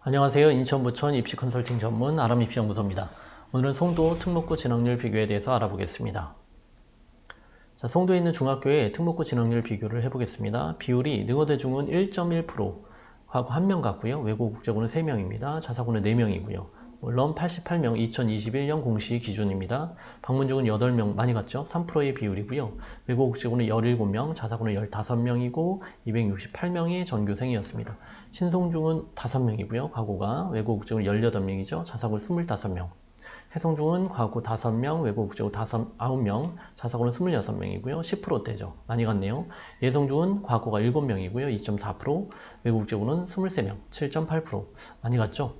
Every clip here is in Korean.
안녕하세요. 인천 부천 입시 컨설팅 전문 아람입시연구소입니다. 오늘은 송도 특목고 진학률 비교에 대해서 알아보겠습니다. 자, 송도에 있는 중학교의 특목고 진학률 비교를 해보겠습니다. 비율이 능어대중은 1.1%, 과거 1명 같고요. 외고국제고는 3명입니다. 자사고는 4명이고요. 물론 88명 2021년 공시 기준입니다. 방문중은 8명, 많이 갔죠? 3%의 비율이고요. 외고국제고는 17명, 자사고는 15명이고 268명이 전교생이었습니다. 신송중은 5명이고요. 과거가 외고국제고는 18명이죠. 자사고는 25명. 해송중은 과거 5명, 외고국제고 9명, 자사고는 26명이고요. 10%대죠. 많이 갔네요. 예성중은 과거가 7명이고요. 2.4%, 외고국제고는 23명, 7.8%. 많이 갔죠?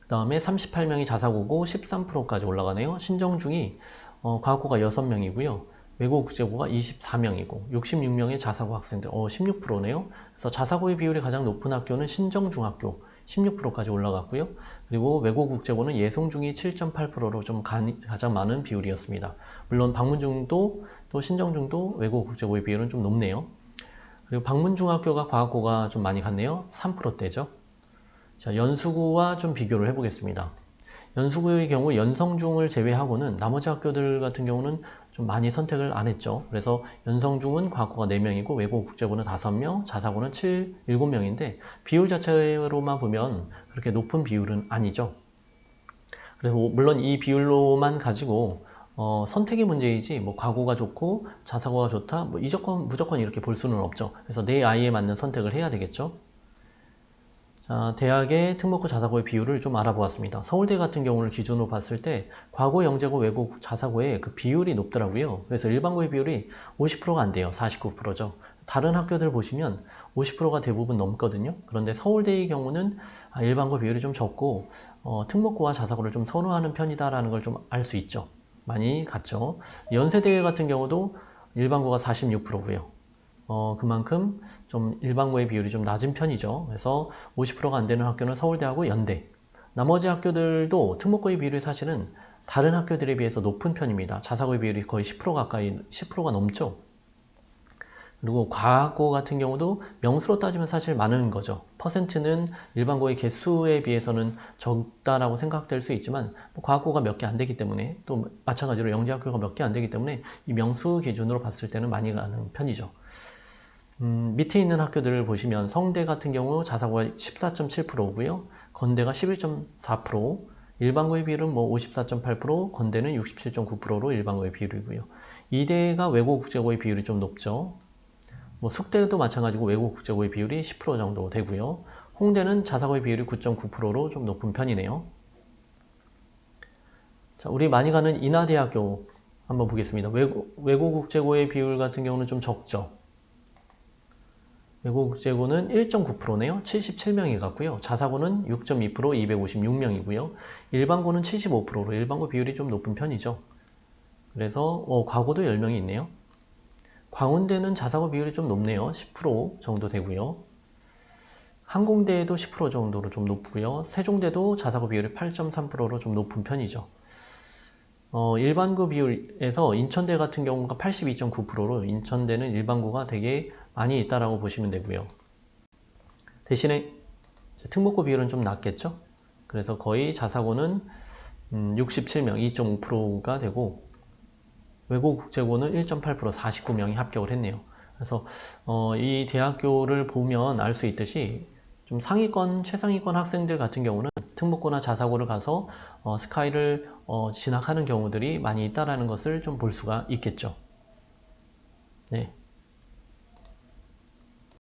그 다음에 38명이 자사고고 13%까지 올라가네요. 신정중이 과거가 6명이고요. 외고국제고가 24명이고 66명의 자사고 학생들 16%네요. 그래서 자사고의 비율이 가장 높은 학교는 신정중학교 16%까지 올라갔고요. 그리고 외고국제고는 예송중이 7.8%로 좀 가장 많은 비율이었습니다. 물론 방문중도 또 신정중도 외고국제고의 비율은 좀 높네요. 그리고 방문중학교가 과학고가 좀 많이 갔네요. 3%대죠. 자, 연수구와 좀 비교를 해보겠습니다. 연수구의 경우 연성중을 제외하고는 나머지 학교들 같은 경우는 좀 많이 선택을 안 했죠. 그래서 연성중은 과거가 4명이고 외고국제고는 5명, 자사고는 7명인데 비율 자체로만 보면 그렇게 높은 비율은 아니죠. 그래서 물론 이 비율로만 가지고 선택의 문제이지 뭐 과거가 좋고 자사고가 좋다 뭐 무조건 이렇게 볼 수는 없죠. 그래서 내 아이에 맞는 선택을 해야 되겠죠. 자, 대학의 특목고 자사고의 비율을 좀 알아보았습니다. 서울대 같은 경우를 기준으로 봤을 때 과거 영재고 외고 자사고의 그 비율이 높더라고요. 그래서 일반고의 비율이 50%가 안 돼요. 49%죠. 다른 학교들 보시면 50%가 대부분 넘거든요. 그런데 서울대의 경우는 일반고 비율이 좀 적고 특목고와 자사고를 좀 선호하는 편이다라는 걸 좀 알 수 있죠. 많이 갔죠. 연세대 같은 경우도 일반고가 46%고요. 그만큼 좀 일반고의 비율이 좀 낮은 편이죠. 그래서 50%가 안 되는 학교는 서울대하고 연대. 나머지 학교들도 특목고의 비율이 사실은 다른 학교들에 비해서 높은 편입니다. 자사고의 비율이 거의 10% 가까이, 10%가 넘죠. 그리고 과학고 같은 경우도 명수로 따지면 사실 많은 거죠. 퍼센트는 일반고의 개수에 비해서는 적다라고 생각될 수 있지만 과학고가 몇 개 안 되기 때문에 또 마찬가지로 영재학교가 몇 개 안 되기 때문에 이 명수 기준으로 봤을 때는 많이 가는 편이죠. 밑에 있는 학교들을 보시면 성대 같은 경우 자사고가 14.7%고요. 건대가 11.4%, 일반고의 비율은 뭐 54.8%, 건대는 67.9%로 일반고의 비율이고요. 이대가 외고국제고의 비율이 좀 높죠. 뭐 숙대도 마찬가지고 외고국제고의 비율이 10% 정도 되고요. 홍대는 자사고의 비율이 9.9%로 좀 높은 편이네요. 자, 우리 많이 가는 인하대학교 한번 보겠습니다. 외고국제고의 비율 같은 경우는 좀 적죠. 외고국제고는 1.9%네요. 77명이 갔고요. 자사고는 6.2% 256명이고요. 일반고는 75%로 일반고 비율이 좀 높은 편이죠. 그래서 과고도 10명이 있네요. 광운대는 자사고 비율이 좀 높네요. 10% 정도 되고요. 항공대도 10% 정도로 좀 높고요. 세종대도 자사고 비율이 8.3%로 좀 높은 편이죠. 일반고 비율에서 인천대 같은 경우가 82.9%로 인천대는 일반고가 되게 많이 있다라고 보시면 되고요. 대신에 특목고 비율은 좀 낮겠죠? 그래서 거의 자사고는 67명, 2.5%가 되고 외고국제고는 1.8%, 49명이 합격을 했네요. 그래서 이 대학교를 보면 알 수 있듯이 좀 상위권, 최상위권 학생들 같은 경우는 특목고나 자사고를 가서 스카이를 진학하는 경우들이 많이 있다라는 것을 좀 볼 수가 있겠죠. 네.